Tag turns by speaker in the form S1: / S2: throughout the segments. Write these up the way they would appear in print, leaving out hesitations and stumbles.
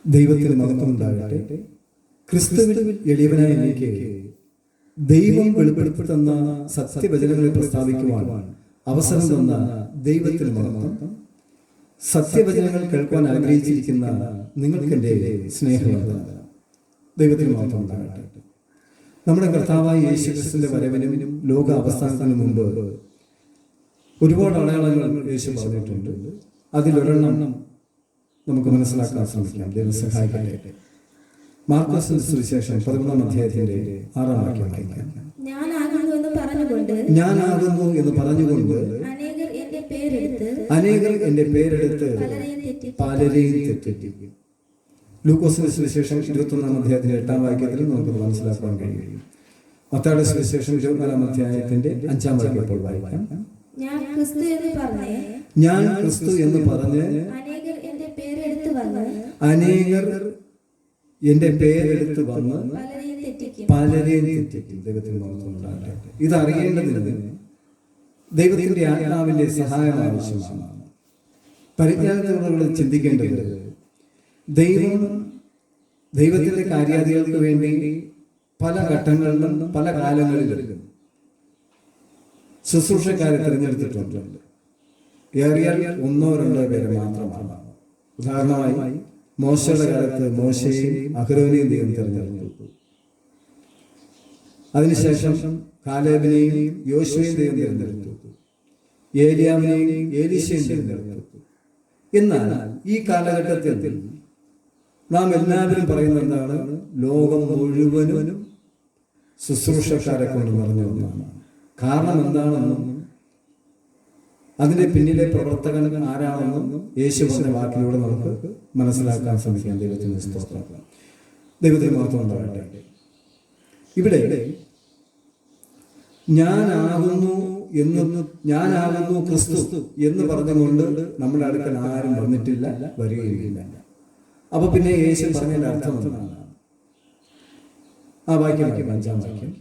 S1: ദൈവത്തിന് മഹത്വമുണ്ടാകട്ടെ. ക്രിസ്തുവിൽ എളിയവനായ എനിക്ക് ദൈവം വെളിപ്പെടുത്തി തന്ന സത്യവചനങ്ങളെ പ്രസ്താവിക്കുവാൻ അവസരം തന്ന ദൈവത്തിന് മഹത്വം. സത്യവചനങ്ങൾ കേൾക്കുവാൻ ആഗ്രഹിച്ചിരിക്കുന്ന നിങ്ങൾക്ക് എൻ്റെ സ്നേഹം. ദൈവത്തിന് മഹത്വം ഉണ്ടാകട്ടെ. നമ്മുടെ കർത്താവായ യേശു ക്രിസ്തുവിന്റെ വരവിനും ലോക അവസാനത്തിനു മുമ്പ് ഒരുപാട് അടയാളങ്ങൾ യേശു പറഞ്ഞിട്ടുണ്ട്. അതിലൊരെണ്ണം നമുക്ക് മനസ്സിലാക്കാൻ ശ്രമിക്കാം. ദൈവം സഹായിക്കട്ടെ. മാർക്കോസിന്റെ സുവിശേഷം 11-ാം അധ്യായത്തിന്റെ 6-ാം വാക്യം വായിക്കാം.
S2: ഞാൻ ആകുന്നു എന്ന് പറഞ്ഞുകൊണ്ട്
S1: അനേകർ എന്റെ പേരെടുത്ത് പലരെയും തെറ്റിക്കും. ലൂക്കോസിന്റെ സുവിശേഷം 21-ാം അധ്യായത്തിന്റെ 8-ാം വാക്യത്തിൽ നമുക്ക് മനസ്സിലാക്കാൻ കഴിയും. മത്തായിയുടെ സുവിശേഷം 24-ാം അധ്യായത്തിന്റെ 5-ാം വാക്യം ഇപ്പോൾ വായിക്കാം.
S2: ഞാൻ ക്രിസ്തു
S1: എന്ന് പറഞ്ഞ്
S2: അനേകർ എന്റെ പേരെടുത്ത് വന്ന്
S1: പലരെയും തെറ്റിക്കും. ദൈവത്തിന് മഹത്വം ഉണ്ടാകട്ടെ. ഇതറിയേണ്ടതിന് ദൈവത്തിന്റെ ആത്മാവിന്റെ സഹായം ആവശ്യമാണ്. പരിജ്ഞാനത്തോടുകൂടി ചിന്തിക്കേണ്ടത് ദൈവത്തിന്റെ കാര്യാദികൾക്ക് വേണ്ടി പല ഘട്ടങ്ങളിലും പല കാലങ്ങളിലും ശുശ്രൂഷക്കാരെ തിരഞ്ഞെടുത്തിട്ടുണ്ട്. ഏറിയാൽ 1-2 പേര് മാത്രമാണ്. ഉദാഹരണമായി മോശയുടെ കാലത്ത് മോശയെയും അഹരോനെയും ദൈവം തിരഞ്ഞെടുത്തു. അതിനുശേഷം കാലേബിനെയും യോശുവയെയും ദൈവം തിരഞ്ഞെടുത്തു. ഏലിയാവിനെയും ഏലീശയെയും തിരഞ്ഞെടുത്തു. എന്നാൽ ഈ കാലഘട്ടത്തിൽ നാം എല്ലാവരും പറയുന്നത് എന്താണ്? ലോകം മുഴുവനും ശുശ്രൂഷക്കാരെ കൊണ്ട് നിറഞ്ഞു ഒന്നാണ്. കാരണം എന്താണെന്നും അതിന്റെ പിന്നിലെ പ്രവർത്തകൻ ആരാണെന്നും യേശു പറഞ്ഞ വാക്കിലൂടെ നമുക്ക് മനസ്സിലാക്കാൻ ശ്രമിക്കാം. ദൈവത്തിന് സ്തോത്രം. ദൈവത്തിന് മഹത്വം ഉണ്ടാകട്ടെ. ഇവിടെ ഞാനാകുന്നു ക്രിസ്തു എന്ന് പറഞ്ഞുകൊണ്ട് നമ്മുടെ അടുക്കൽ ആരും വന്നിട്ടില്ല, വരികയില്ല. അപ്പൊ പിന്നെ യേശു പറഞ്ഞതിന്റെ അർത്ഥം എന്താണ്? ആ വാക്യം 5-ാം വാക്യം.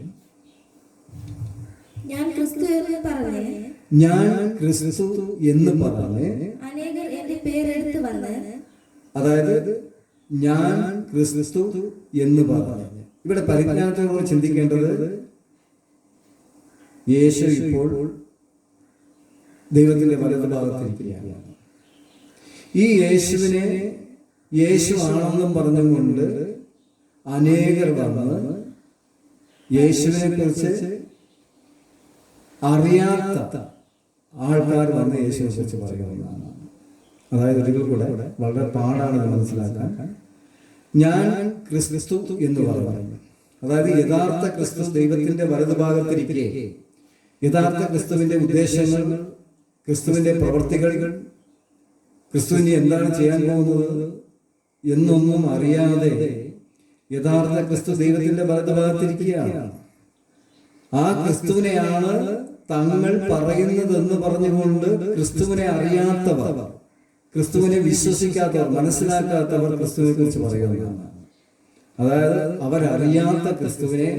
S2: ഞാൻ ക്രിസ്തു
S1: എന്ന് പറഞ്ഞ്
S2: അനേകർ എന്റെ പേരെടുത്ത് വന്ന്,
S1: അതായത് ഞാൻ ക്രിസ്തു എന്ന് പറഞ്ഞ്. ഇവിടെ പരിജ്ഞാനത്തോട് ചിന്തിക്കേണ്ടത് യേശു ഇപ്പോൾ ദൈവത്തിന്റെ വലതുഭാഗത്തിരിക്കുകയാണ്. ഈ യേശുവിനെ യേശു ആണെന്നും പറഞ്ഞുകൊണ്ട് അനേകർ വന്ന് യേശുവിനെ കുറിച്ച് അറിയാത്ത ആൾക്കാർ വന്ന് യേശുവിനെ കുറിച്ച് പറയുന്നതാണ്. അതായത് ഒരിക്കൽ കൂടെ വളരെ പാടാണ് ഇത് മനസ്സിലാക്കാൻ. ഞാൻ ക്രിസ്തു എന്ന് പറഞ്ഞു. അതായത് യഥാർത്ഥ ക്രിസ്തു ദൈവത്തിന്റെ വലതുഭാഗത്തിരിക്കെ യഥാർത്ഥ ക്രിസ്തുവിന്റെ ഉദ്ദേശങ്ങൾ, ക്രിസ്തുവിന്റെ പ്രവർത്തികൾ, ക്രിസ്തുവിനെ എന്താണ് ചെയ്യാൻ പോകുന്നത് എന്നൊന്നും അറിയാതെ യഥാർത്ഥ ക്രിസ്തു ദൈവത്തിന്റെ വലതുഭാഗത്തിരിക്കുകയാണ്. ആ ക്രിസ്തുവിനെയാണ് തങ്ങൾ പറയുന്നതെന്ന് പറഞ്ഞുകൊണ്ട് ക്രിസ്തുവിനെ അറിയാത്തവർ, ക്രിസ്തുവിനെ വിശ്വസിക്കാത്തവർ, മനസ്സിലാക്കാത്തവർ ക്രിസ്തുവിനെ കുറിച്ച് പറയുന്നതാണ്. അതായത് അവരറിയാത്ത ക്രിസ്തുവിനെ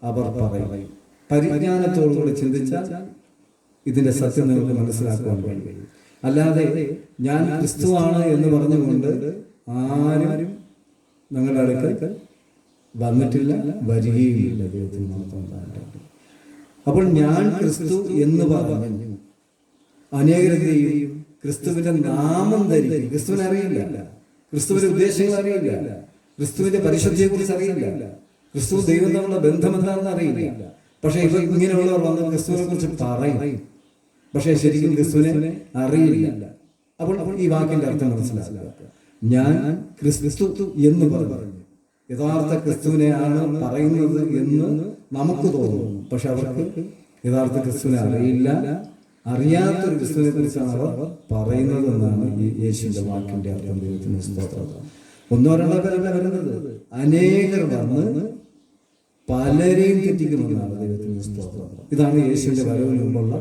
S1: അവർ പറയും. പരിജ്ഞാനത്തോടുകൂടി ചിന്തിച്ചാൽ ഇതിന്റെ സത്യം നിങ്ങൾക്ക് മനസ്സിലാക്കുവാൻ കഴിയും. അല്ലാതെ ഞാൻ ക്രിസ്തുവാണ് എന്ന് പറഞ്ഞുകൊണ്ട് ആരും നിങ്ങളുടെ അടുക്കൽ വന്നിട്ടില്ല, വരികയുമില്ല. ദൈവത്തിന് മഹത്വം ഉണ്ടാകട്ടെ. അപ്പോൾ ഞാൻ ക്രിസ്തു എന്ന് പറഞ്ഞു അനേകരെയും ക്രിസ്തുവിന്റെ നാമം ധരിക്കും. ക്രിസ്തുവിനെ അറിയില്ല, ക്രിസ്തുവിന്റെ ഉദ്ദേശങ്ങൾ അറിയില്ല, ക്രിസ്തുവിന്റെ പരിശുദ്ധിയെ കുറിച്ച് അറിയില്ല, ക്രിസ്തു ദൈവം തമ്മിലുള്ള ബന്ധം എന്താണെന്ന് അറിയില്ല. പക്ഷെ ഇങ്ങനെയുള്ളവർ വന്ന് ക്രിസ്തുവിനെ കുറിച്ച് പറയും, പക്ഷെ ശരിക്കും ക്രിസ്തുവിനെ അറിയില്ല. അപ്പോൾ ഈ വാക്കിന്റെ അർത്ഥം മനസ്സിലാക്കുക. ഞാൻ ക്രിസ്തു എന്ന് പറഞ്ഞു യഥാർത്ഥ ക്രിസ്തുവിനെയാണ് പറയുന്നത് എന്ന് നമുക്ക് തോന്നുന്നു. പക്ഷെ അവർക്ക് യഥാർത്ഥ ക്രിസ്തുവിനെ അറിയില്ല. അറിയാത്തൊരു ക്രിസ്തുവിനെ കുറിച്ചാണ് അവർ പറയുന്നത് എന്നാണ് ഈ യേശുവിന്റെ വാക്കിന്റെ അർത്ഥം. ദൈവത്തിന് സ്തോത്രം. 1-2 പേരല്ല വരുന്നത്, അനേകർ വന്ന് പലരെയും തെറ്റിക്കുമെന്നാണ്. ദൈവത്തിന് സ്തോത്രം. ഇതാണ് യേശുവിന്റെ വരവിന് മുമ്പുള്ള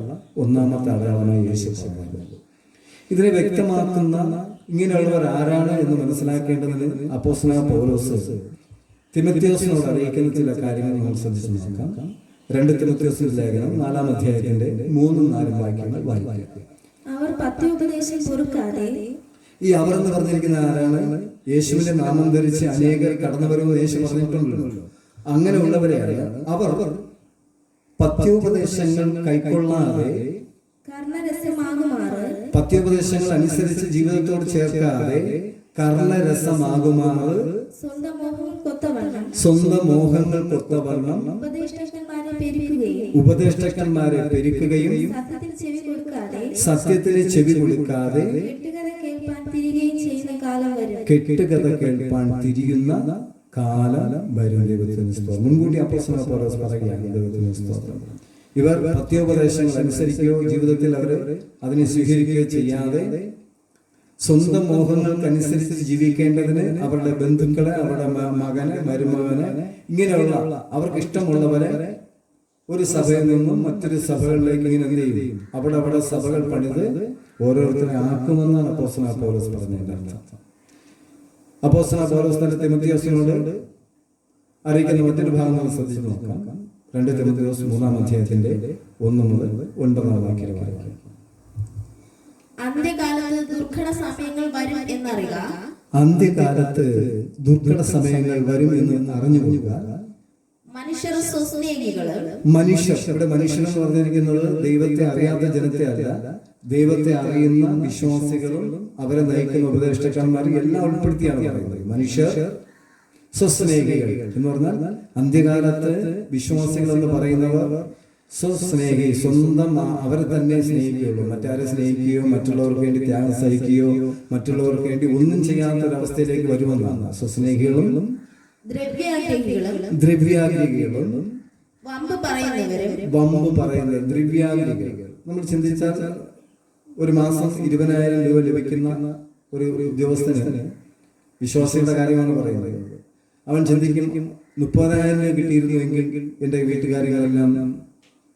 S1: 1-ാമത്തെ അടയാളമായി യേശു പറഞ്ഞത്. ഇതിനെ വ്യക്തമാക്കുന്ന ഇങ്ങനെയുള്ളവർ ആരാണ് എന്ന് മനസ്സിലാക്കേണ്ടതിന് അപ്പോസ്തലനായ പൗലോസ് തിമോഥെയോസിനോട് അറിയിക്കുന്ന ചില കാര്യങ്ങൾ നമ്മൾ ശ്രദ്ധിച്ചു നോക്കാം. 2 തിമോഥെയോസിന്റെ ലേഖനം 4-ാം അധ്യായത്തിന്റെ 3-4 വാക്യങ്ങൾ വായിക്കുക.
S2: അവർ പത്യോപദേശം പൊറുക്കാതെ,
S1: ഈ അവർ എന്ന് പറഞ്ഞിരിക്കുന്ന ആരാണ്? യേശുവിന്റെ നാമം ധരിച്ച് അനേകർ കടന്നു വരുമെന്ന് യേശു പറഞ്ഞിട്ടുണ്ടല്ലോ. അങ്ങനെയുള്ളവരെയാണ് അവർ പത്യോപദേശങ്ങൾ കൈക്കൊള്ളാതെ,
S2: കർണരസമാകുമാറ്,
S1: പത്യോപദേശങ്ങൾ അനുസരിച്ച് ജീവിതത്തോട് ചേർക്കാതെ, കർണരസമാകുമാറ്,
S2: സ്വന്തം മോഹം കൊത്തവണ്ണം,
S1: സ്വന്തം മോഹങ്ങൾ കൊത്തവണ്ണം ഉപദേഷ്ടാക്കന്മാരെ പെരുക്കുകയും
S2: സത്യത്തിന് ചെവി കൊടുക്കാതെ,
S1: സത്യത്തിന് ചെവി കൊടുക്കാതെ
S2: കെട്ടുകഥ കേൾപ്പാൻ തിരികെയും ചെയ്യുന്ന കാലം വരും.
S1: കെട്ടുകഥ കേൾപ്പാൻ തിരിയുന്ന കാലം വരും. ദൈവത്തിന് സ്തോത്രം. മുൻകൂട്ടി അപ്പോസ്തലനായ പൗലോസ് പറയുകയാണ്, ദൈവത്തിന് സ്തോത്രം. ഇവർ പത്യോപദേശങ്ങൾ അനുസരിക്കുകയോ ജീവിതത്തിൽ അവർ അതിനെ സ്വീകരിക്കുകയോ ചെയ്യാതെ സ്വന്തം മോഹങ്ങൾക്കനുസരിച്ച് ജീവിക്കേണ്ടതിന് അവരുടെ ബന്ധുക്കളെ, അവരുടെ മകനെ, മരുമകനെ, ഇങ്ങനെയുള്ള അവർക്ക് ഇഷ്ടമുള്ളവരെ ഒരു സഭയിൽ നിന്നും മറ്റൊരു സഭകളിലേക്ക് ഇങ്ങനെ എന്ത് ചെയ്യും? അവിടെ സഭകൾ പണിത് ഓരോരുത്തരെ ആക്കുമെന്നാണ് അപ്പോസ്തലനായ പൗലോസ് പറഞ്ഞതിന്റെ അർത്ഥം. അപ്പോസ്തലനായ പൗലോസ് തന്റെ തിമോഥെയോസിനോട് അറിയിക്കുന്ന മറ്റൊരു ഭാഗം നമ്മൾ ശ്രദ്ധിച്ചു നോക്കാം. 2 തിമോഥെയോസ് 3-ാം അധ്യായത്തിന്റെ 1 മുതൽ 9-ാം വാക്യം വരെ.
S2: അന്ത്യകാലത്ത് ദുർഘട സമയങ്ങൾ വരും എന്നറിയുക.
S1: അന്ത്യകാലത്ത് ദുർഘട സമയങ്ങൾ വരും എന്ന് അറിഞ്ഞുകൊള്ളുക.
S2: മനുഷ്യർ സ്വസ്നേഹികള്.
S1: മനുഷ്യർ, ഇവിടെ മനുഷ്യൻ എന്ന് പറഞ്ഞിരിക്കുന്നത് ദൈവത്തെ അറിയാത്ത ജനത്തെ അല്ല, ദൈവത്തെ അറിയുന്ന വിശ്വാസികളും അവരെ നയിക്കുന്ന ഉപദേഷ്ടാക്കന്മാരും എല്ലാം ഉൾപ്പെടുത്തിയാണ് പറയുന്നത്. മനുഷ്യർ സ്വസ്നേഹികൾ എന്ന് പറഞ്ഞാൽ അന്ത്യകാലത്ത് വിശ്വാസികൾ എന്ന് പറയുന്നവർ സ്വസ്നേഹി, സ്വന്തം അവരെ തന്നെ സ്നേഹിക്കുകയുള്ളൂ. മറ്റാരെ സ്നേഹിക്കുകയോ മറ്റുള്ളവർക്ക് വേണ്ടി ത്യാഗം സഹിക്കുകയോ മറ്റുള്ളവർക്ക് വേണ്ടി ഒന്നും ചെയ്യാത്തൊരവസ്ഥയിലേക്ക് വരുമെന്നാണ്. സ്വസ്നേഹികളും ദ്രവ്യാഗ്രഹികളും വമ്പ് പറയുന്നത് ദ്രവ്യാഗ്രഹികൾ. നമ്മൾ ചിന്തിച്ചാൽ ഒരു മാസം 20,000 രൂപ ലഭിക്കുന്ന ഒരു ഉദ്യോഗസ്ഥന് വിശ്വാസികളുടെ കാര്യമാണ് പറയുന്നത്. അവൻ ചിന്തിക്കും 30,000 രൂപ കിട്ടിയിരുന്നുവെങ്കിൽ എൻ്റെ വീട്ടുകാര്യങ്ങളെല്ലാം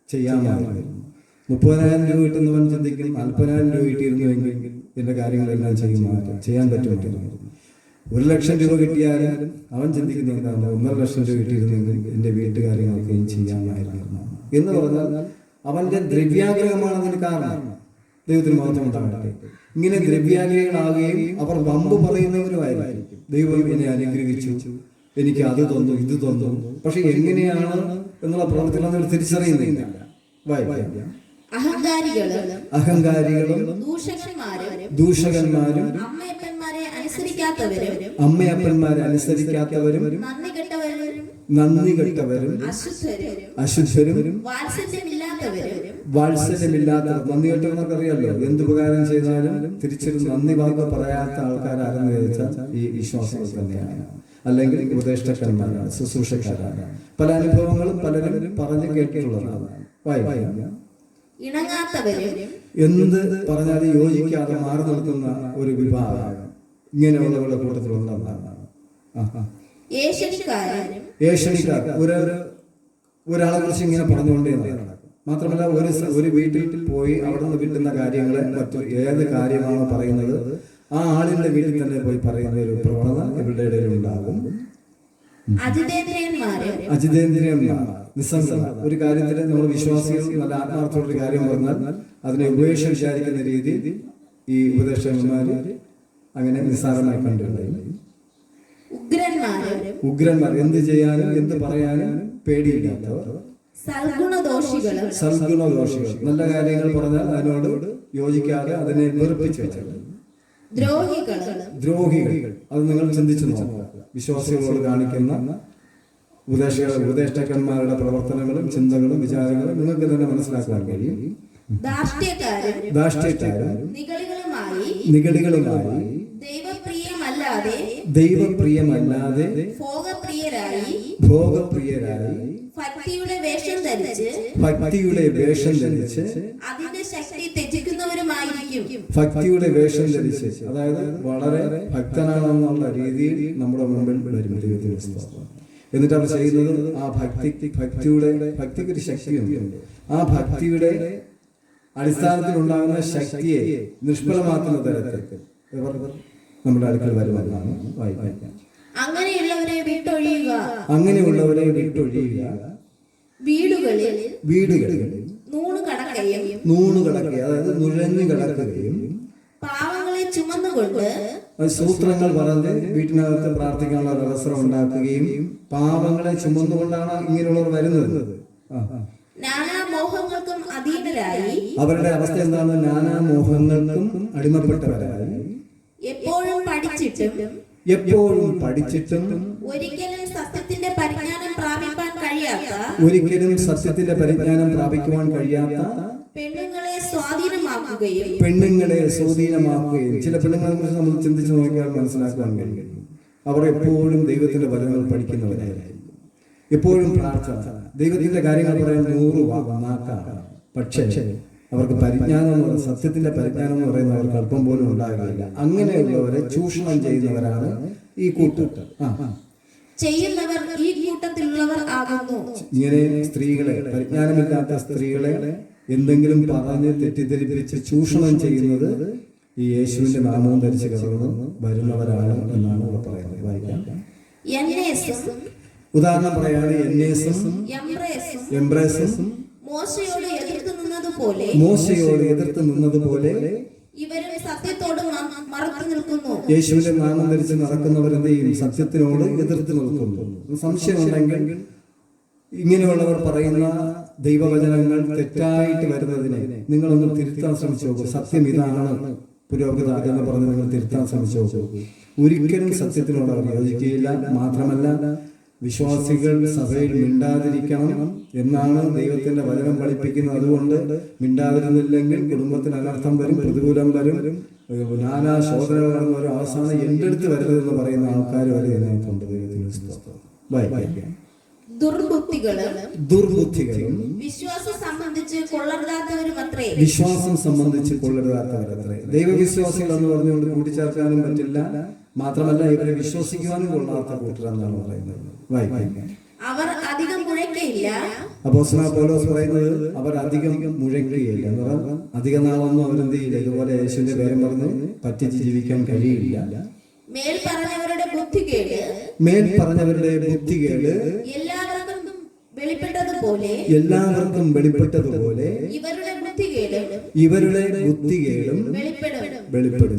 S1: ചെയ്യാമായിരുന്നു. 30,000 രൂപ കിട്ടുന്നവൻ ചിന്തിക്കും 40,000 രൂപ കിട്ടിയിരുന്നുവെങ്കിൽ എൻ്റെ കാര്യങ്ങളെല്ലാം ചെയ്യാൻ പറ്റുമായിരുന്നു. 1,00,000 രൂപ കിട്ടിയാലും അവൻ ചിന്തിക്കുന്നത് എന്താണ്? 1,50,000 രൂപ കിട്ടിയിരുന്നെങ്കിൽ എൻ്റെ വീട്ടുകാര്യങ്ങളൊക്കെയും ചെയ്യാമായിരുന്നു എന്ന് പറഞ്ഞാൽ അവന്റെ ദ്രവ്യാഗ്രഹമാണ് അതിന് കാരണം. ദൈവത്തിന് മഹത്വം ഉണ്ടാകട്ടെ. ഇങ്ങനെ ദ്രവ്യാഗ്രഹികളാകുകയും അവർ വമ്പ് പറയുന്നവരുമായിരിക്കും. ദൈവം എന്നെ അനുഗ്രഹിച്ചു, എനിക്ക് അത് തന്നു, ഇത് തന്നു. പക്ഷെ എങ്ങനെയാണ് എന്നുള്ള പ്രവർത്തനം തിരിച്ചറിയുന്നില്ല. അഹങ്കാരികളും ദൂഷകന്മാരും അമ്മയപ്പന്മാരെ അനുസരിക്കാത്തവരും നന്ദികെട്ടവരും അശുദ്ധരും വാത്സല്യമില്ലാത്തവർ. നന്ദികെട്ടവർക്ക് അറിയാലോ, എന്തുപകാരം ചെയ്താലും തിരിച്ചൊരു നന്ദി വാക്ക് പറയാത്ത ആൾക്കാരാരെന്ന് ചോദിച്ചാൽ ഈ വിശ്വാസികൾ തന്നെയാണ്, അല്ലെങ്കിൽ ഉപദേഷ്ടാക്കന്മാരാണ്, ശുശ്രൂഷക്കാരാണ്. പല അനുഭവങ്ങളും പലരും പറഞ്ഞു കേട്ടിട്ടുള്ളതാണ്. എന്ത് പറഞ്ഞാലും യോജിക്കാതെ മാറി നിൽക്കുന്ന ഒരു വിഭാഗം ഇങ്ങനെയുള്ളവരുടെ കൂട്ടത്തിലുള്ളതാണ്. ഏഷണിക്കാർ ഒരാളെ കുറിച്ച് ഇങ്ങനെ പറഞ്ഞുകൊണ്ടേ നടക്കും. മാത്രമല്ല ഒരു വീട്ടിൽ പോയി അവിടെ നിന്ന് കിട്ടുന്ന കാര്യങ്ങളെ മറ്റു ഏത് കാര്യമാണോ പറയുന്നത് ആ ആളിന്റെ വീട്ടിൽ തന്നെ പോയി പറയുന്ന ഒരു പ്രവണത ഇവരുടെ ഇടയിൽ ഉണ്ടാകും. അജിതേന്ദ്രിയന്മാർ, നിസ്സംഗത. ഒരു കാര്യത്തിൽ നമ്മൾ വിശ്വാസികൾ നല്ല ആത്മാർത്ഥമുള്ള കാര്യം പറഞ്ഞാൽ അതിനെ ഉപേക്ഷ വിചാരിക്കുന്ന രീതിയിൽ ഈ ഉപദേഷ്ടാക്കന്മാര് അങ്ങനെ നിസ്സാരമായി കണ്ടിട്ടുണ്ട്. ഉഗ്രന്മാർ, എന്ത് ചെയ്യാനും എന്ത് പറയാനും പേടിയില്ലാത്തവർ. സൽഗുണദോഷികൾ, നല്ല കാര്യങ്ങൾ പറഞ്ഞാൽ അതിനോട് യോജിക്കാതെ അതിനെ വെറുപ്പിച്ചു വെച്ചത്. ദ്രോഹികൾ, അത് നിങ്ങൾ ചിന്തിച്ചു നോക്കുക. വിശ്വാസികളോട് കാണിക്കുന്ന ഉപദേഷ്ടാക്കന്മാരുടെ പ്രവർത്തനങ്ങളും ചിന്തകളും വിചാരങ്ങളും നിങ്ങൾക്ക് തന്നെ മനസ്സിലാക്കാൻ കഴിയും. ധാർഷ്ട്യക്കാരും നിഗളികളുമായി ദൈവപ്രിയമല്ലാതെ ഭോഗപ്രിയരായി ഭക്തിയുടെ വേഷം ധരിച്ച് ഭക്തിയുടെ വേഷം ധരിച്ച്, അതായത് വളരെ ഭക്തനാണെന്നുള്ള രീതിയിൽ നമ്മുടെ മുമ്പിൽ വരും. എന്നിട്ട് അവർ ചെയ്യുന്നത് ആ ഭക്തിക്ക് ഒരു ശക്തിയുണ്ട്. ആ ഭക്തിയുടെ അടിസ്ഥാനത്തിൽ ഉണ്ടാകുന്ന ശക്തിയെ നിഷ്ഫലമാക്കുന്ന തരത്തിൽ ഇവർ നമ്മുടെ അടുക്കൽ വരുമെന്നാണ് വായിക്കാൻ. അങ്ങനെയുള്ളവരെ വിട്ടൊഴിയുക. വീടുകളിൽ നൂണ് കടക്കുകയും അതായത് നുഴഞ്ഞു കടക്കുകയും
S2: ചുമന്നുകൊണ്ട്
S1: സൂത്രങ്ങൾ പറഞ്ഞ് വീട്ടിനകത്ത് പ്രാർത്ഥിക്കാനുള്ള ഒരു അവസരം ഉണ്ടാക്കുകയും പാപങ്ങളെ ചുമന്നുകൊണ്ടാണ് ഇങ്ങനെയുള്ളവർ വരുന്നത്.
S2: നാനാമോഹങ്ങൾക്കും അധീനരായി
S1: അവരുടെ അവസ്ഥ എന്താണ്? നാനാമോഹങ്ങൾക്കും അടിമപ്പെട്ടവരായി
S2: എപ്പോഴും പഠിച്ചിട്ടും
S1: ഒരിക്കലും
S2: സത്യത്തിന്റെ പരിജ്ഞാനം പ്രാപിക്കാൻ കഴിയാത്ത
S1: പെണ്ണുങ്ങളെ സ്വാധീനമാക്കുകയും ചില പെണ്ണുങ്ങളെ കുറിച്ച് നമ്മൾ ചിന്തിച്ചു നോക്കിയാൽ മനസ്സിലാക്കാൻ കഴിയും. അവർ എപ്പോഴും ദൈവത്തിന്റെ വചനങ്ങൾ പഠിക്കുന്നവരായിരിക്കും, എപ്പോഴും പ്രാർത്ഥന, ദൈവത്തിന്റെ കാര്യങ്ങൾ പറയാൻ 100 നാക്കാണ്. പക്ഷേ അവർക്ക് പരിജ്ഞാനം എന്ന് പറയുന്നത്, സത്യത്തിന്റെ പരിജ്ഞാനം എന്ന് പറയുന്നത് അവർക്ക് അല്പം പോലും ഉണ്ടാകില്ല. അങ്ങനെയുള്ളവരെ ചൂഷണം ചെയ്യുന്നവരാണ് ഈ കൂട്ടർ. ഇങ്ങനെ സ്ത്രീകളെ, പരിജ്ഞാനമില്ലാത്ത സ്ത്രീകളെ എന്തെങ്കിലും പറഞ്ഞ് തെറ്റിദ്ധരിപ്പിച്ച് ചൂഷണം ചെയ്യുന്നത് ഈ യേശുവിന്റെ നാമവും ധരിച്ച് കടന്നു വരുന്നവരാണ് എന്നാണ് ഇവിടെ പറയുന്നത്. വായിക്കാം. ഉദാഹരണം പറയാണ്. എംബ്രേസും മോശയോട് എതിർത്ത് നിന്നതുപോലെ
S2: ഇവരും സത്യത്തോട് മറച്ചു നിൽക്കുന്നു.
S1: യേശുവിന്റെ നാമം ധരിച്ച് നടക്കുന്നവർ എന്ത് ചെയ്യും? സത്യത്തിനോട് എതിർത്ത് നിൽക്കുന്നു. സംശയമുണ്ടെങ്കിൽ ഇങ്ങനെയുള്ളവർ പറയുന്ന ദൈവവചനങ്ങൾ തെറ്റായിട്ട് വരുന്നതിനെ നിങ്ങളൊന്ന് തിരുത്താൻ ശ്രമിച്ചു നോക്കൂ. സത്യം ഇതാണ് പുരോഗത എന്ന് പറഞ്ഞ് നിങ്ങൾ തിരുത്താൻ ശ്രമിച്ചു നോക്കൂ. ഒരിക്കലും സത്യത്തിനോട് അവർ യോജിക്കുകയില്ല. മാത്രമല്ല, വിശ്വാസികൾ സഭയിൽ മിണ്ടാതിരിക്കണം എന്നാണ് ദൈവത്തിന്റെ വചനം പഠിപ്പിക്കുന്നത്. അതുകൊണ്ട് മിണ്ടാതിരുന്നില്ലെങ്കിൽ കുടുംബത്തിന് അനർത്ഥം വരും, പ്രതികൂലം വരും, നാനാ ശോധനകൾ കടന്നു വരും. അവസാനം എൻ്റെ അടുത്ത് വരരുതെന്ന് പറയുന്ന ആൾക്കാർ വരെ ഇതിനകത്തുണ്ട്. ദൈവത്തിന് വായിക്കാം. ദുർബുദ്ധികളും വിശ്വാസം സംബന്ധിച്ച് കൊള്ളരുതാത്തവരത്രേ. ദൈവവിശ്വാസികൾ എന്ന് പറഞ്ഞുകൊണ്ട് കൂട്ടിച്ചേർക്കാനും പറ്റില്ല. മാത്രമല്ല, ഇവരെ വിശ്വസിക്കുവാനും കൊള്ളാത്ത കൂട്ടരെന്നാണ് പറയുന്നത്. വായിക്കാം.
S2: അവർ അധികം മുഴക്കയില്ല.
S1: അപ്പോസ്തലനായ പൗലോസ് പറയുന്നത് അവർ അധികം മുഴക്കുകയില്ല എന്ന് പറഞ്ഞാൽ അധിക നാളൊന്നും അവരെന്ത് ചെയ്യില്ല. ഇതുപോലെ യേശുവിന്റെ പേരും പറഞ്ഞ് പറ്റിച്ച് ജീവിക്കാൻ കഴിയില്ല.
S2: മേൽ പറഞ്ഞവരുടെ ബുദ്ധികേട് എല്ലാവർക്കും വെളിപ്പെട്ടതുപോലെ ഇവരുടെ ബുദ്ധികേടും വെളിപ്പെടും.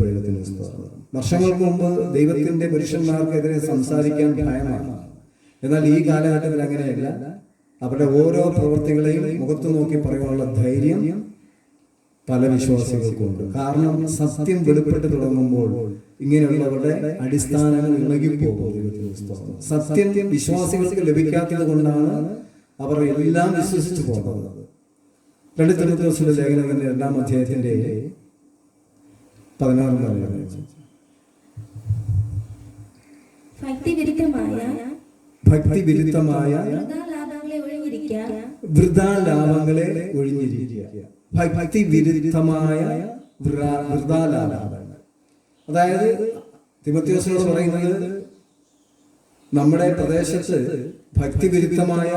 S1: വർഷങ്ങൾക്ക് മുമ്പ് ദൈവത്തിന്റെ പുരുഷന്മാർക്കെതിരെ സംസാരിക്കാൻ ഭയമാണ്. എന്നാൽ ഈ കാലഘട്ടത്തിൽ അങ്ങനെയല്ല. അവരുടെ ഓരോ പ്രവൃത്തികളെയും മുഖത്ത് നോക്കി പറയാനുള്ള ധൈര്യം പല വിശ്വാസികൾക്കുണ്ട്. കാരണം സത്യം വെളിപ്പെട്ട് തുടങ്ങുമ്പോൾ ഇങ്ങനെയുള്ളവരുടെ അടിസ്ഥാനങ്ങൾ ഇളകിപ്പോകും. സത്യം വിശ്വാസികൾക്ക് ലഭിക്കാത്തത് കൊണ്ടാണ് അവർ എല്ലാം വിശ്വസിച്ചു പോകുന്നത്. 2 തിമോഥെയോസിന്റെ ലേഖനത്തിന്റെ 2-ാം അധ്യായത്തിന്റെ 16 ഭക്തിവിരുദ്ധമായ വൃഥാലാഭങ്ങളെ ഒഴിഞ്ഞിരിക്കുക. ഭക്തിവിരുദ്ധമായ വൃഥാലാഭങ്ങൾ, അതായത് തിമോഥെയോസിനോട് പറയുന്നത്, നമ്മുടെ പ്രദേശത്ത് ഭക്തിവിരുദ്ധമായ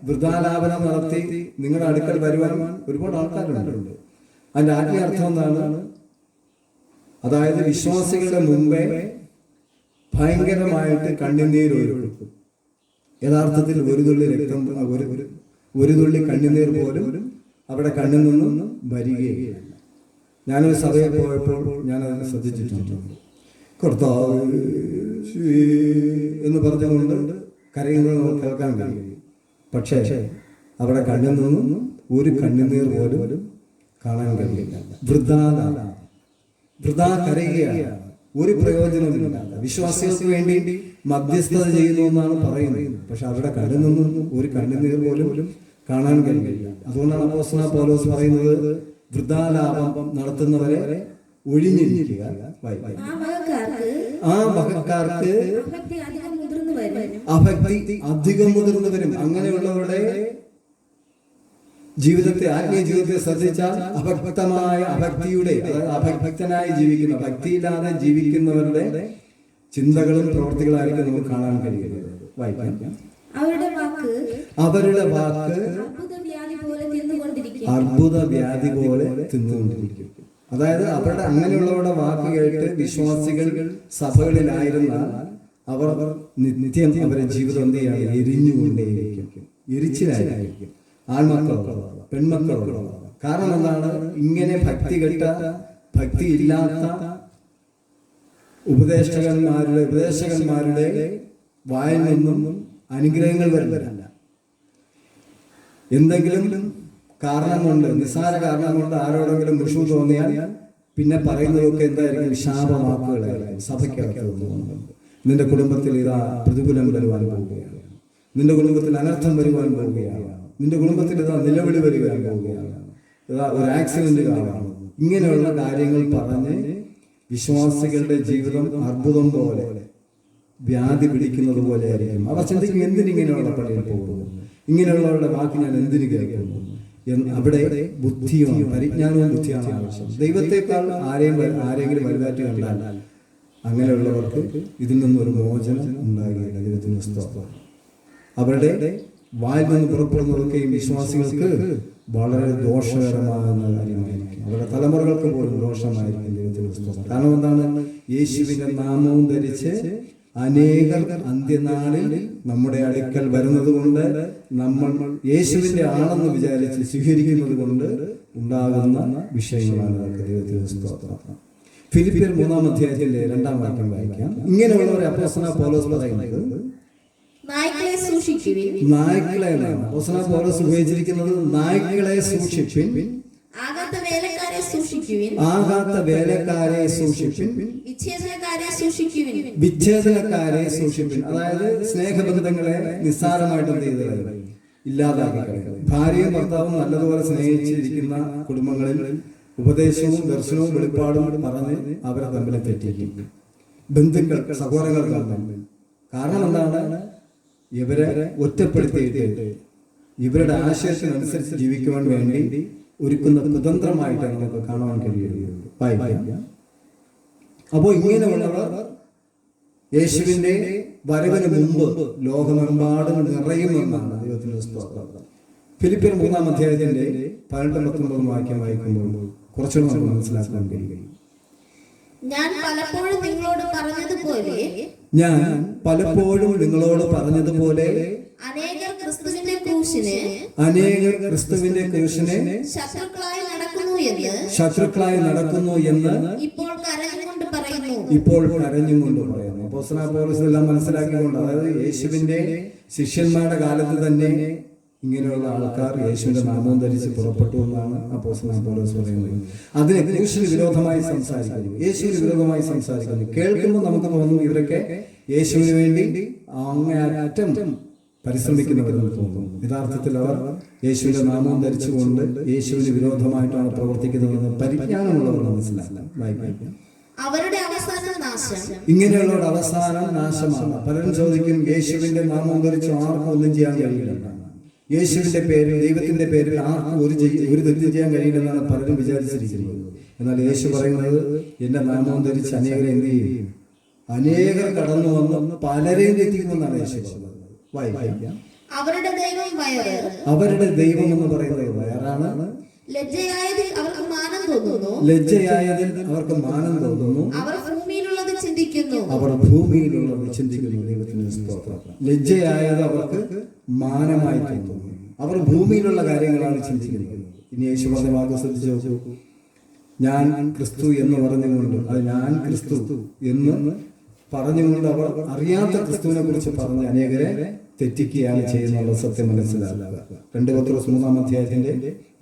S1: വൃഥാലാപനം നടത്തി നിങ്ങളുടെ അടുക്കൽ വരുവാൻ ഒരുപാട് ആൾക്കാരുണ്ട്. അതിന്റെ ആത്മീയ അർത്ഥം എന്താണ്? അതായത് വിശ്വാസികളുടെ മുമ്പേ ഭയങ്കരമായിട്ട് കണ്ണുനീരൊഴുക്കും. യഥാർത്ഥത്തിൽ ഒരു തുള്ളി രക്തം, ഒരു തുള്ളി കണ്ണുനീർ പോലും അവിടെ കണ്ണിൽ നിന്നും വരികയില്ല. ഞാനൊരു സഭയിൽ പോയപ്പോൾ ഞാനതിനെ ശ്രദ്ധിച്ചിട്ടുണ്ട്. കർത്താവ് എന്ന് പറഞ്ഞുകൊണ്ട് കരയുന്നത് നമുക്ക് കേൾക്കാൻ കഴിയും. പക്ഷേ അവിടെ കണ്ണിൽ നിന്നും ഒരു കണ്ണുനീർ പോലും കാണാൻ കഴിയില്ല. വൃഥാ കരയുകയാണ്, ഒരു പ്രയോജനമില്ല. വിശ്വാസികൾക്ക് വേണ്ടി മധ്യസ്ഥത ചെയ്യുന്നു എന്നാണ് പറയുന്നത്. പക്ഷെ അവരുടെ കണ്ണിൽ നിന്നും ഒരു കണ്ണുനീർ പോലും കാണാൻ കഴിയില്ല. അതുകൊണ്ടാണ് അപ്പോസ്തലനായ പൗലോസ് പറയുന്നത്, വൃഥാലാപം നടത്തുന്നവരെ ഒഴിഞ്ഞിരിക്കുക. ആ വകക്കാർക്ക് അഭക്തി അധികം മുതിർന്നു വരും. അങ്ങനെയുള്ളവരുടെ ജീവിതത്തെ, ആത്മീയ ജീവിതത്തെ ശ്രദ്ധിച്ചാൽ അഭക്തിയുടെ, അതായത് അഭക്തനായി ജീവിക്കുന്ന, ഭക്തിയില്ലാതെ ജീവിക്കുന്നവരുടെ ചിന്തകളും പ്രവർത്തികളായിരിക്കും നമുക്ക് കാണാൻ കഴിയുന്നത്. വായിക്കാം. അവരുടെ വാക്ക് അർബുദ വ്യാധി പോലെ തിന്നുകൊണ്ടിരിക്കും. അതായത് അവരുടെ, അങ്ങനെയുള്ളവരുടെ വാക്ക് കേട്ട് വിശ്വാസികൾ സഭകളിലായിരുന്നാൽ അവർ നിത്യം അവരുടെ ജീവിതം എന്ത് ചെയ്യാണ്? എരിഞ്ഞുകൊണ്ടേയിരിക്കും, എരിച്ചിലായിരിക്കും. ആൺമക്കളുള്ളവർ, പെൺമക്കളുള്ളവർ. കാരണം എന്താണ്? ഇങ്ങനെ ഭക്തി ഇല്ലാത്ത ഉപദേശകന്മാരുടെ വായിൽ നിന്നും അനുഗ്രഹങ്ങൾ വരുന്നില്ല. എന്തെങ്കിലും കാരണം കൊണ്ട്, നിസ്സാര കാരണം കൊണ്ട് ആരോടെങ്കിലും വിഷു തോന്നിയാൽ പിന്നെ പറയുന്നതൊക്കെ എന്തായിരിക്കും? ശാപവാക്കുകളായിരിക്കും. സഭയ്ക്കകത്ത് നിന്റെ കുടുംബത്തിൽ ഇതാ പ്രതികൂലം വരുവാൻ പോവുകയാണ്, നിന്റെ കുടുംബത്തിൽ അനർത്ഥം വരുവാൻ പോവുകയാണ്, നിന്റെ കുടുംബത്തിൽ ഇതാ നിലവിളി വരുവാൻ പോവുകയാണ്, ഇതാ ഒരു ആക്സിഡന്റ് കാണാം. ഇങ്ങനെയുള്ള കാര്യങ്ങൾ പറഞ്ഞ് വിശ്വാസികളുടെ ജീവിതം അർബുദം പോലെ, വ്യാധി പിടിക്കുന്നത് പോലെ ആയിരിക്കും. അവർ ചിന്തിക്കും, എന്തിനിങ്ങനെയുള്ള പള്ളിയിൽ പോകുന്നു, ഇങ്ങനെയുള്ളവരുടെ വാക്ക് ഞാൻ എന്തിനു കേൾക്കുന്നു എന്ന്. അവിടെ ബുദ്ധിയും പരിജ്ഞാനവും ബുദ്ധിയാണ് ആവശ്യം. ദൈവത്തെക്കാൾ ആരെങ്കിലും വലുതായിട്ട് കണ്ടാൽ അങ്ങനെയുള്ളവർക്ക് ഇതിൽ നിന്നൊരു മോചനം ഉണ്ടാകുകയില്ല. ദൈവത്തിന് സ്തോത്രം. അവരുടെ വായിൽ നിന്ന് പുറപ്പെടുന്നതൊക്കെയും വിശ്വാസികൾക്ക് വളരെ ദോഷകരമാകുന്ന കാര്യമായിരിക്കും. അവരുടെ തലമുറകൾക്ക് പോലും ദോഷമായിരിക്കും. ദൈവത്തിന് സ്തോത്രം. കാരണം എന്താണ്? യേശുവിന്റെ നാമവും ധരിച്ച് അനേകർ അന്ത്യനാളിൽ നമ്മുടെ അടുക്കൽ വരുന്നത് കൊണ്ട്, നമ്മൾ യേശുവിന്റെ ആണെന്ന് വിചാരിച്ച് സ്വീകരിക്കുന്നത് കൊണ്ട് ഉണ്ടാകുന്ന വിഷയങ്ങളാണ്. ദൈവത്തിന് സ്തോത്രം. ഫിലിപ്പിയർ 3-ാം അധ്യായത്തിന്റെ 2-ാം വാക്യം വായിക്കാം. ഇങ്ങനെയുള്ളവരെ അപ്പോസ്തലനായ പൗലോസ് പറയുന്നത്
S2: നായ്ക്കളെ സൂക്ഷിക്കുവിൻ.
S1: നായ്ക്കളെയാണ് അപ്പോസ്തലനായ പൗലോസ് ഉപയോഗിച്ചിരിക്കുന്നത്. നായ്ക്കളെ സൂക്ഷിപ്പിൻ,
S2: ആകാത്ത വേലക്കാരെ സൂക്ഷിക്കുവിൻ,
S1: ആകാത്ത വേലക്കാരെ സൂക്ഷിപ്പിൻ,
S2: വിച്ഛേദനക്കാരെ സൂക്ഷിക്കുവിൻ,
S1: വിച്ഛേദനക്കാരെ സൂക്ഷിപ്പിൻ. അതായത് സ്നേഹബന്ധങ്ങളെ നിസ്സാരമായിട്ട് എന്ത് ചെയ്ത് ഇല്ലാതാക്കി കളയുക. ഭാര്യയും ഭർത്താവും നല്ലതുപോലെ സ്നേഹിച്ചിരിക്കുന്ന കുടുംബങ്ങളിൽ ഉപദേശവും ദർശനവും വെളിപ്പാടും പറഞ്ഞ് അവരെ തമ്മിൽ തെറ്റിക്കും. ബന്ധുക്കൾ, സഹോദരങ്ങൾ തമ്മിൽ. കാരണം എന്താണ്? ഇവരെ ഒറ്റപ്പെടുത്തിയിട്ട് ഇവരുടെ ആശയത്തിനനുസരിച്ച് ജീവിക്കുവാൻ വേണ്ടി ഒരുക്കുന്ന കുതന്ത്രമായിട്ട് നമുക്ക് കാണാൻ കഴിയുകയുള്ളൂ. അപ്പോൾ ഇങ്ങനെയുള്ളവർ യേശുവിന്റെ വരവിന് മുമ്പ് ലോകമെമ്പാടും നിറയുമെന്നാണ് ദൈവത്തിന്റെ സ്തോത്രം. ഫിലിപ്പിയർ 3-ാം അധ്യായത്തിന്റെ 18-19 വാക്യം വായിക്കുമ്പോൾ കുറച്ചുകൂടി നമുക്ക് മനസ്സിലാക്കാൻ കഴിയും.
S2: ഞാൻ പലപ്പോഴും നിങ്ങളോട് പറഞ്ഞതുപോലെ
S1: അനേകർ ക്രിസ്തുവിന്റെ ക്രൂശിനെ ശത്രുക്കളായി നടക്കുന്നു എന്ന് ഇപ്പോൾ കരഞ്ഞുകൊണ്ട് പറയുന്നു. അപ്പോസ്തലനായ പൗലോസ് എല്ലാം മനസ്സിലാക്കിക്കൊണ്ട്, അതായത് യേശുവിന്റെ ശിഷ്യന്മാരുടെ കാലത്ത് തന്നെ ഇങ്ങനെയുള്ള ആൾക്കാർ യേശുവിന്റെ നാമം ധരിച്ച് പുറപ്പെട്ടു എന്നാണ് അപ്പോസ്തലനായ പൗലോസ് പറയുന്നത്. അതിനെ ക്രൂശിന് വിരോധമായി സംസാരിക്കുന്നു, യേശുവിന് വിരോധമായി സംസാരിക്കുന്നു. കേൾക്കുമ്പോൾ നമുക്ക് തോന്നുന്നു ഇവരൊക്കെ യേശുവിന് വേണ്ടി അങ്ങേയറ്റം പരിശ്രമിക്കുന്നവരെന്ന് തോന്നുന്നു. യഥാർത്ഥത്തിൽ അവർ യേശുവിന്റെ നാമം ധരിച്ചുകൊണ്ട് യേശുവിന് വിരോധമായിട്ടാണ് പ്രവർത്തിക്കുന്നതെന്ന് പരിജ്ഞാനമുള്ളവർ മനസ്സിലാക്കാം. വായിക്കാം. ഇങ്ങനെയുള്ളവരുടെ അവസാനം നാശമാണ്. പലരും ചോദിക്കും, യേശുവിന്റെ നാമം ധരിച്ച് ആർക്കും ഒന്നും ചെയ്യാൻ കഴിയില്ല, യേശുവിന്റെ പേരിൽ, ദൈവത്തിന്റെ പേരിൽ ആർക്കും ഒരു തെറ്റും ചെയ്യാൻ കഴിയില്ലെന്നാണ് പലരും വിചാരിച്ചിരിക്കുന്നത്. എന്നാൽ യേശു പറയുന്നത്, എന്റെ നാമം ധരിച്ച് അനേകരെ എന്ത് ചെയ്യും? അനേകർ കടന്നു വന്ന് പലരെയും തെറ്റിക്കുമെന്നാണ് യേശു പറയുന്നത്. വായിക്കാം.
S2: അവരുടെ
S1: ദൈവം എന്ന് പറയുന്നത് വയറാണ്.
S2: ലജ്ജയായതിൽ അവർക്ക് മാനം തോന്നുന്നു. അവർ ഭൂമിയിലുള്ളത് ചിന്തിക്കുന്നു.
S1: ദൈവത്തിന് സ്തോത്രം. ലജ്ജയായത് അവർക്ക് മാനമായി തോന്നുന്നു. അവർ ഭൂമിയിലുള്ള കാര്യങ്ങളാണ് ചിന്തിക്കുന്നത്. ഇനി യേശു പറഞ്ഞ വാക്ക് ശ്രദ്ധിച്ചു നോക്കൂ. ഞാൻ ക്രിസ്തു എന്ന് പറഞ്ഞുകൊണ്ട്, അത് ഞാൻ ക്രിസ്തു എന്ന് പറഞ്ഞുകൊണ്ട് അവർ അറിയാത്ത ക്രിസ്തുവിനെ കുറിച്ച് പറഞ്ഞ് അനേകരെ തെറ്റിക്കുകയാണ് ചെയ്യുന്നുള്ള സത്യം മനസ്സിലാക്കുക. 2 പത്രോസ് 3-ാം അധ്യായത്തിന്റെ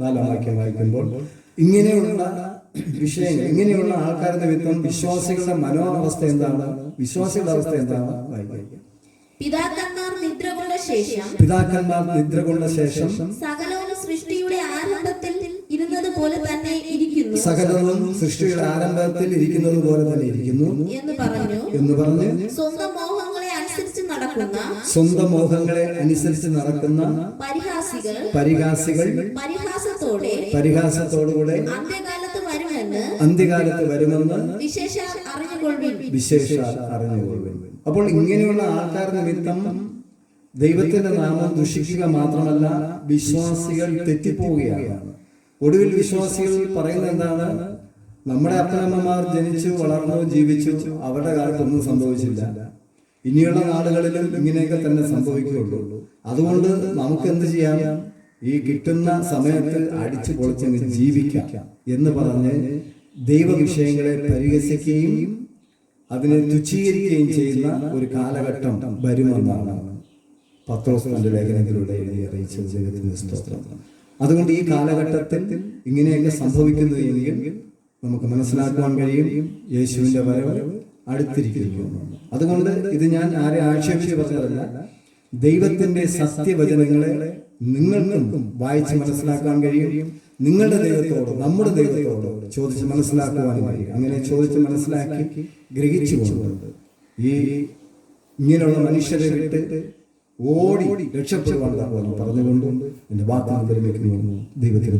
S1: 4-ാം വാക്യം വായിക്കുമ്പോൾ ഇങ്ങനെയുള്ള വിഷയങ്ങൾ, ഇങ്ങനെയുള്ള ആൾക്കാരുടെ നിമിത്തം വിശ്വാസികളുടെ മനോവസ്ഥ എന്താണ്? വിശ്വാസികളുടെ അവസ്ഥ എന്താണ്? വായിക്കാം.
S2: പിതാക്കന്മാർ നിദ്ര കൊണ്ട ശേഷം സകലവും സൃഷ്ടിയുടെ ആരംഭത്തിൽ ഇരുന്നത് പോലെ തന്നെ ഇരിക്കുന്നു
S1: എന്ന് പറഞ്ഞു.
S2: സ്വന്തം മോഹങ്ങളെ അനുസരിച്ച് നടക്കുന്ന പരിഹാസികൾ പരിഹാസത്തോടുകൂടെ അന്ത്യകാലത്ത് വരുമെന്ന് വിശേഷാൽ അറിഞ്ഞുകൊള്ളുവിൻ. അപ്പോൾ ഇങ്ങനെയുള്ള ആൾക്കാർ നിമിത്തം ദൈവത്തിന്റെ നാമം ദുഷിക്കുക മാത്രമല്ല, വിശ്വാസികൾ തെറ്റിപ്പോവുകയാണ്. ഒടുവിൽ വിശ്വാസികൾ പറയുന്നത് എന്താണ്? നമ്മുടെ അപ്പനമ്മമാർ ജനിച്ചു വളർന്നു ജീവിച്ചു, അവരുടെ കാലത്തൊന്നും സംഭവിച്ചില്ല, ഇനിയുള്ള നാളുകളിലും ഇങ്ങനെയൊക്കെ തന്നെ സംഭവിക്കുകയുള്ളൂ. അതുകൊണ്ട് നമുക്ക് എന്ത് ചെയ്യാം? ഈ കിട്ടുന്ന സമയത്ത് അടിച്ചു പൊളിച്ചങ്ങ് ജീവിക്കാം എന്ന് പറഞ്ഞ് ദൈവവിഷയങ്ങളെ പരിഹസിക്കുകയും അതിനെ തുച്ഛീകരിക്കുകയും ചെയ്യുന്ന ഒരു കാലഘട്ടം വരുമെന്നാണ് പത്രോസ് തന്റെ ലേഖനത്തിലൂടെ എഴുതി അറിയിച്ചത്. ദൈവത്തിന്റെ സ്തോത്രം. അതുകൊണ്ട് ഈ കാലഘട്ടത്തിൽ ഇങ്ങനെയൊക്കെ സംഭവിക്കുന്നു എങ്കിൽ നമുക്ക് മനസ്സിലാക്കുവാൻ കഴിയും യേശുവിന്റെ വരവ് അടുത്തിരിക്കുന്നു. അതുകൊണ്ട് ഇത് ഞാൻ ആരെ ആക്ഷേപിച്ച് പറഞ്ഞതല്ല, ദൈവത്തിന്റെ സത്യവചനങ്ങളെ നിങ്ങൾക്കും വായിച്ച് മനസ്സിലാക്കാൻ കഴിയും. നിങ്ങളുടെ ദൈവത്തോട്, നമ്മുടെ ദൈവത്തോട് ചോദിച്ച് മനസ്സിലാക്കുവാൻ കഴിയും. അങ്ങനെ ചോദിച്ച് മനസ്സിലാക്കി ഗ്രഹിച്ചുകൊണ്ട് ഈ ഇങ്ങനെയുള്ള മനുഷ്യരെ വിട്ട് ഓടി രക്ഷപ്പെടുവാൻ പറഞ്ഞുകൊണ്ട് എന്റെ വാക്കുകൾ ദൈവത്തിന്